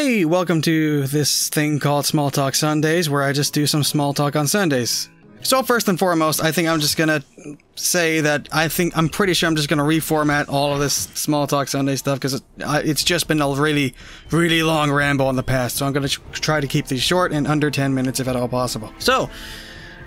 Hey, welcome to this thing called Small Talk Sundays, where I just do some small talk on Sundays. So first and foremost, I think I'm just gonna say that I'm pretty sure I'm just gonna reformat all of this Small Talk Sunday stuff, because it's just been a really, really long ramble in the past. So I'm gonna try to keep these short and under 10 minutes if at all possible. So,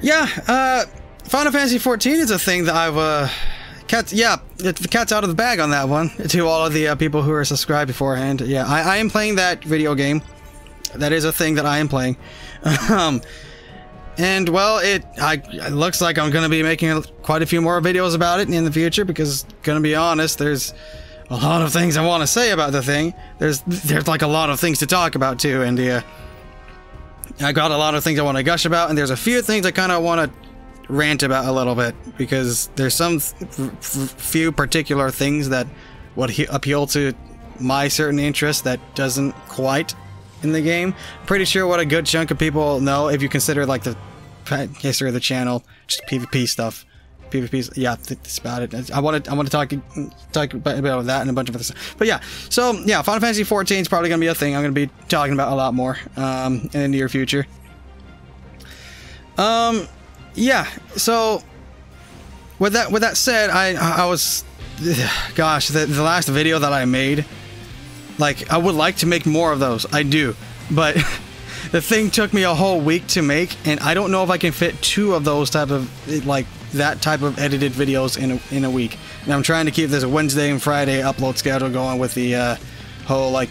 yeah, Final Fantasy XIV is a thing that I've, the cat's out of the bag on that one, to all of the people who are subscribed beforehand. Yeah, I am playing that video game. That is a thing that I am playing. And, well, it looks like I'm going to be making quite a few more videos about it in the future, because, gonna be honest, there's a lot of things I want to say about the thing. There's like a lot of things to talk about, too, and, I got a lot of things I want to gush about, and there's a few things I kind of want to rant about a little bit, because there's some few particular things that would appeal to my certain interest that doesn't quite in the game. Pretty sure what a good chunk of people know, if you consider like the history of the channel, just PvP stuff. PvP, yeah, that's about it. I want to talk about that and a bunch of other stuff. But yeah, so yeah, Final Fantasy XIV is probably gonna be a thing I'm gonna be talking about a lot more in the near future. Yeah, so with that said, I was, gosh, the last video that I made, like, I would like to make more of those. I do, but the thing took me a whole week to make, and I don't know if I can fit 2 of those type of, like, that type of edited videos in a week. And I'm trying to keep this Wednesday and Friday upload schedule going with the whole, like,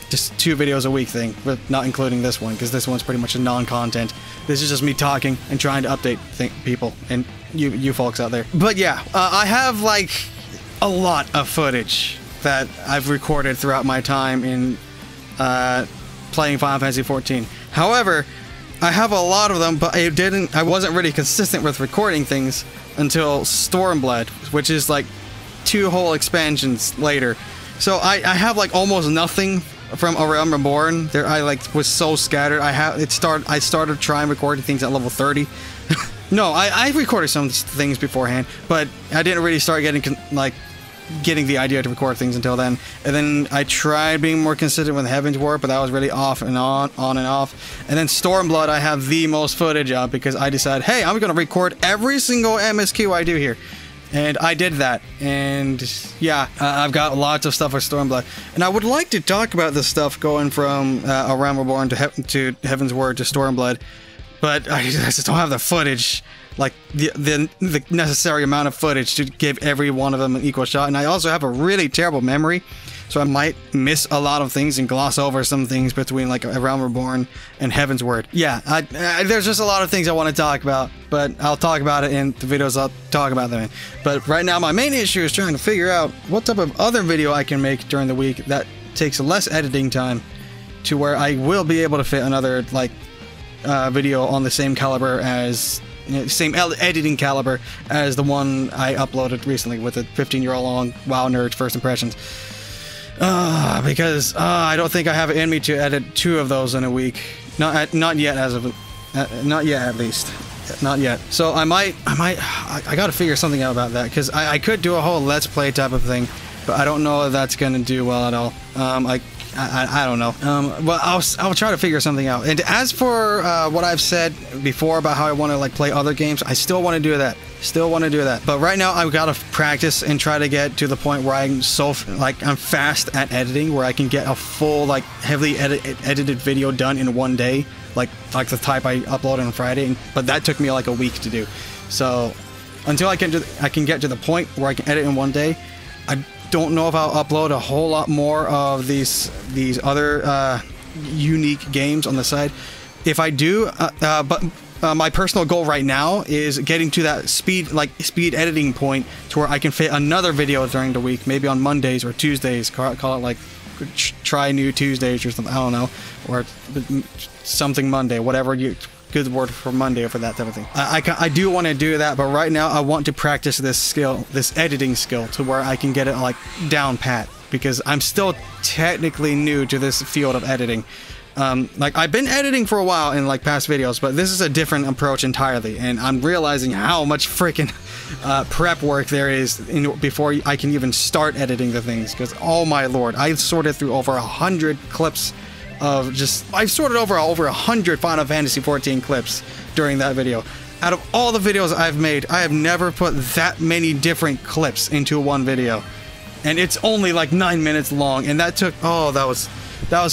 just 2 videos a week thing, but not including this one, because this one's pretty much a non-content. This is just me talking and trying to update people and you folks out there. But yeah, I have like a lot of footage that I've recorded throughout my time in playing Final Fantasy XIV. However, I have a lot of them, but I wasn't really consistent with recording things until Stormblood, which is like 2 whole expansions later. So I have like almost nothing from A Realm Reborn. There, I like was so scattered. I started trying recording things at level 30. No, I recorded some things beforehand, but I didn't really start getting the idea to record things until then. And then I tried being more consistent with Heaven's Ward, but that was really off and on and off. And then Stormblood, I have the most footage of, because I decided, hey, I'm gonna record every single MSQ I do here. And I did that, and yeah, I've got lots of stuff for Stormblood, and I would like to talk about this stuff going from A Realm Reborn to Heaven's Word to Stormblood, but I just don't have the footage, like the necessary amount of footage to give every one of them an equal shot. And I also have a really terrible memory, so I might miss a lot of things and gloss over some things between like A Realm Reborn and Heaven's Word. Yeah, there's just a lot of things I want to talk about, but I'll talk about it in the videos I'll talk about them in. But right now my main issue is trying to figure out what type of other video I can make during the week that takes less editing time, to where I will be able to fit another like video on the same caliber as, same editing caliber as the one I uploaded recently with a 15-year-old-long WoW nerd first impressions. Because I don't think I have it in me to edit 2 of those in a week. Not yet, not yet at least. Not yet. So I gotta figure something out about that, because I could do a whole Let's Play type of thing, but I don't know if that's gonna do well at all. I don't know. Well, I'll try to figure something out. And as for what I've said before about how I want to like play other games, I still want to do that. Still want to do that. But right now I've got to practice and try to get to the point where I'm fast at editing, where I can get a full like heavily edited video done in one day, like the type I uploaded on Friday. But that took me like a week to do. So until I can get to the point where I can edit in one day, I don't know if I'll upload a whole lot more of these other unique games on the side. If I do, but my personal goal right now is getting to that speed editing point to where I can fit another video during the week, maybe on Mondays or Tuesdays. Call it like try new Tuesdays or something. I don't know, or something Monday, whatever good word for Monday or for that type of thing. I do want to do that, but right now I want to practice this skill, this editing skill, to where I can get it like down pat, because I'm still technically new to this field of editing. Like I've been editing for a while in like past videos, but this is a different approach entirely, and I'm realizing how much freaking prep work there is before I can even start editing the things, because oh my lord, I sorted through over 100 clips of just, I've sorted over 100 Final Fantasy 14 clips during that video. Out of all the videos I've made, I have never put that many different clips into one video. And it's only like 9 minutes long, and that took, oh, that was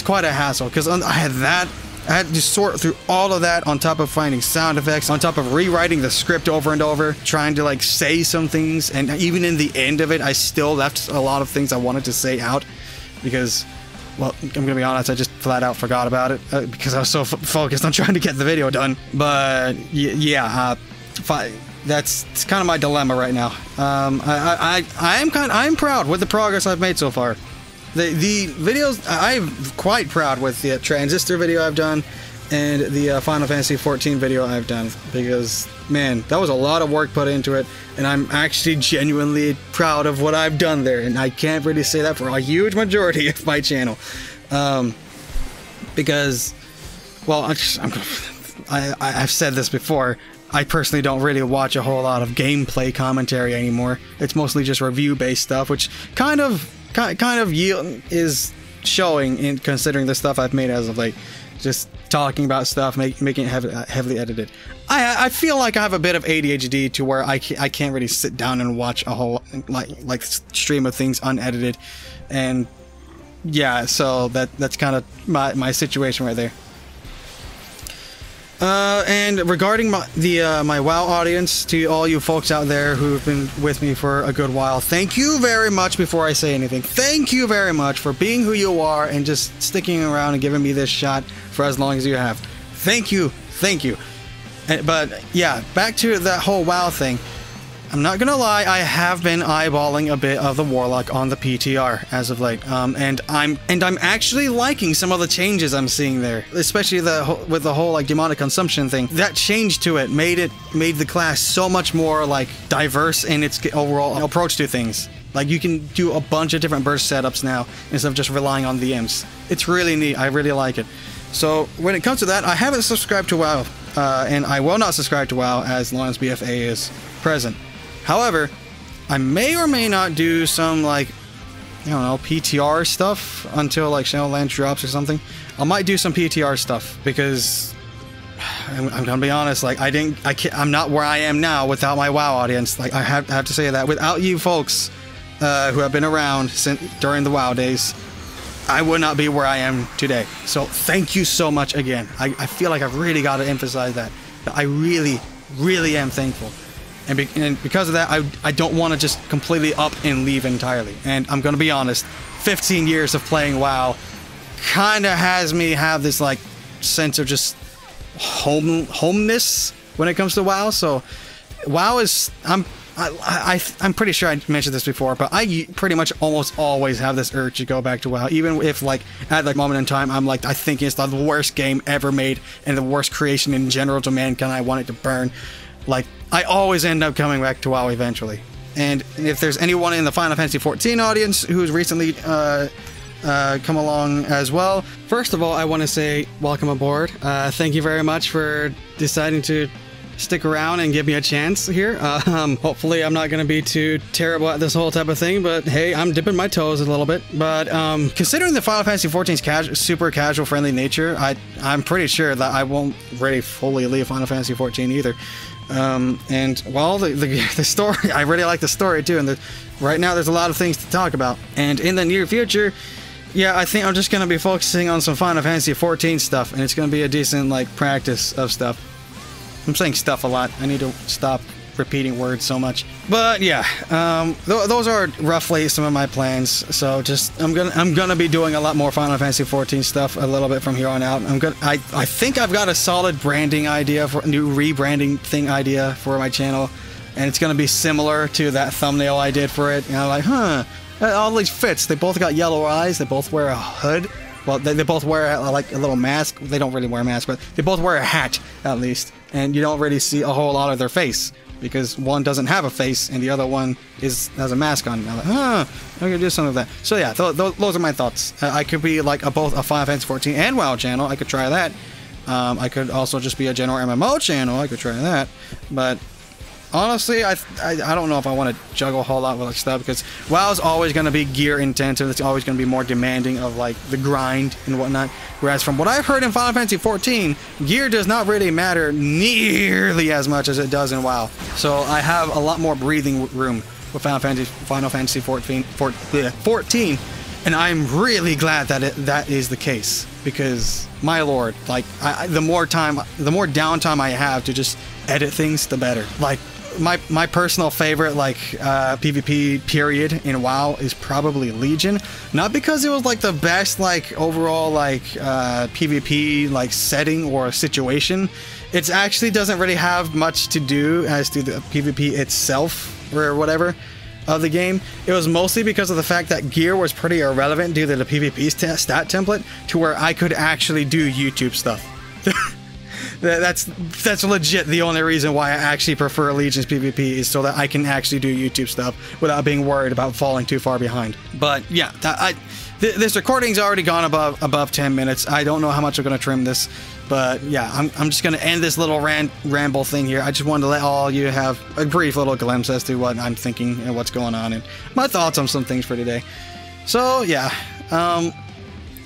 quite a hassle, because I had to sort through all of that on top of finding sound effects, on top of rewriting the script over and over, trying to like say some things, and even in the end of it, I still left a lot of things I wanted to say out, because, well, I'm gonna be honest, I just flat out forgot about it, because I was so focused on trying to get the video done. But yeah, that's kind of my dilemma right now. I'm proud with the progress I've made so far. The videos, I'm quite proud with the Transistor video I've done and the Final Fantasy 14 video I've done, because, man, that was a lot of work put into it, and I'm actually genuinely proud of what I've done there, and I can't really say that for a huge majority of my channel, because, well, I've said this before, I personally don't really watch a whole lot of gameplay commentary anymore. It's mostly just review-based stuff, which kind of is showing in considering the stuff I've made as of late. Just talking about stuff, making it heavily edited. I feel like I have a bit of ADHD to where I can't really sit down and watch a whole like stream of things unedited, and yeah, so that's kind of my situation right there. And regarding my WoW audience, to all you folks out there who've been with me for a good while, thank you very much. Before I say anything, thank you very much for being who you are and just sticking around and giving me this shot for as long as you have. Thank you, thank you. But yeah, back to that whole WoW thing. I'm not gonna lie, I have been eyeballing a bit of the Warlock on the PTR as of late, and I'm actually liking some of the changes I'm seeing there, especially with the whole like demonic consumption thing. That change to it made the class so much more like diverse in its overall approach to things. Like, you can do a bunch of different burst setups now instead of just relying on the imps. It's really neat. I really like it. So when it comes to that, I haven't subscribed to WoW, and I will not subscribe to WoW as long as BFA is present. However, I may or may not do some, like, I don't know, PTR stuff until, like, Shadowlands drops or something. I might do some PTR stuff, because I'm gonna be honest, like, I'm not where I am now without my WoW audience. Like, I have to say that. Without you folks who have been around during the WoW days, I would not be where I am today. So thank you so much again. I feel like I've really got to emphasize that. I really, really am thankful. And because of that, I don't want to just completely up and leave entirely. And I'm going to be honest, 15 years of playing WoW kind of has me have this, like, sense of just homeness when it comes to WoW. So WoW is, I'm pretty sure I mentioned this before, but I pretty much almost always have this urge to go back to WoW, even if, like, at like moment in time I'm like, I think it's the worst game ever made and the worst creation in general to mankind. I want it to burn. Like, I always end up coming back to WoW eventually. And if there's anyone in the Final Fantasy 14 audience who's recently come along as well, first of all, I want to say welcome aboard. Thank you very much for deciding to stick around and give me a chance here. Hopefully I'm not going to be too terrible at this whole type of thing, but hey, I'm dipping my toes a little bit. But considering the Final Fantasy 14's super casual friendly nature, I'm pretty sure that I won't really fully leave Final Fantasy 14 either. And well, the story, I really like the story too, and right now there's a lot of things to talk about. And in the near future, yeah, I think I'm just going to be focusing on some Final Fantasy 14 stuff, and it's going to be a decent, like, practice of stuff. I'm saying stuff a lot. I need to stop repeating words so much. But yeah, those are roughly some of my plans. So just I'm gonna be doing a lot more Final Fantasy 14 stuff a little bit from here on out. I think I've got a solid branding idea for a new rebranding thing idea for my channel, and it's gonna be similar to that thumbnail I did for it. You know, like, all these fits. They both got yellow eyes. They both wear a hood. Well, they both wear, like, a little mask. They don't really wear a mask, but they both wear a hat, at least. And you don't really see a whole lot of their face, because one doesn't have a face and the other one has a mask on. I'm like, I'm gonna do something with that. So yeah, those are my thoughts. I could be like both a Final Fantasy 14 and WoW channel. I could try that. I could also just be a general MMO channel. I could try that. But honestly, I don't know if I want to juggle a whole lot with like stuff, because WoW's always going to be gear intensive. It's always going to be more demanding of like the grind and whatnot. Whereas from what I've heard in Final Fantasy 14, gear does not really matter nearly as much as it does in WoW. So I have a lot more breathing room with Final Fantasy 14, and I'm really glad that that is the case, because my lord, like the more downtime I have to just edit things, the better. Like my personal favorite like PvP period in WoW is probably Legion, not because it was like the best like overall like PvP like setting or situation. It actually doesn't really have much to do as to the PvP itself or whatever of the game. It was mostly because of the fact that gear was pretty irrelevant due to the PvP stat template, to where I could actually do YouTube stuff. That's legit the only reason why I actually prefer Legion's PvP, is so that I can actually do YouTube stuff without being worried about falling too far behind. But yeah, this recording's already gone above 10 minutes. I don't know how much I'm going to trim this, but yeah, I'm just going to end this little ramble thing here. I just wanted to let all you have a brief little glimpse as to what I'm thinking and what's going on and my thoughts on some things for today. So yeah,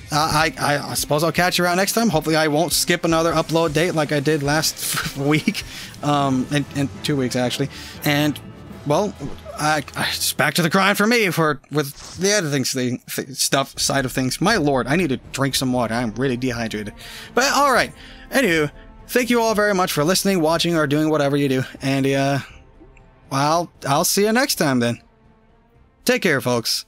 I suppose I'll catch you around next time. Hopefully I won't skip another upload date like I did last week, and 2 weeks actually. And well, it's back to the grind for me with the editing stuff side of things. My lord, I need to drink some water. I'm really dehydrated. But all right. Anywho, thank you all very much for listening, watching, or doing whatever you do. And well, I'll see you next time then. Take care, folks.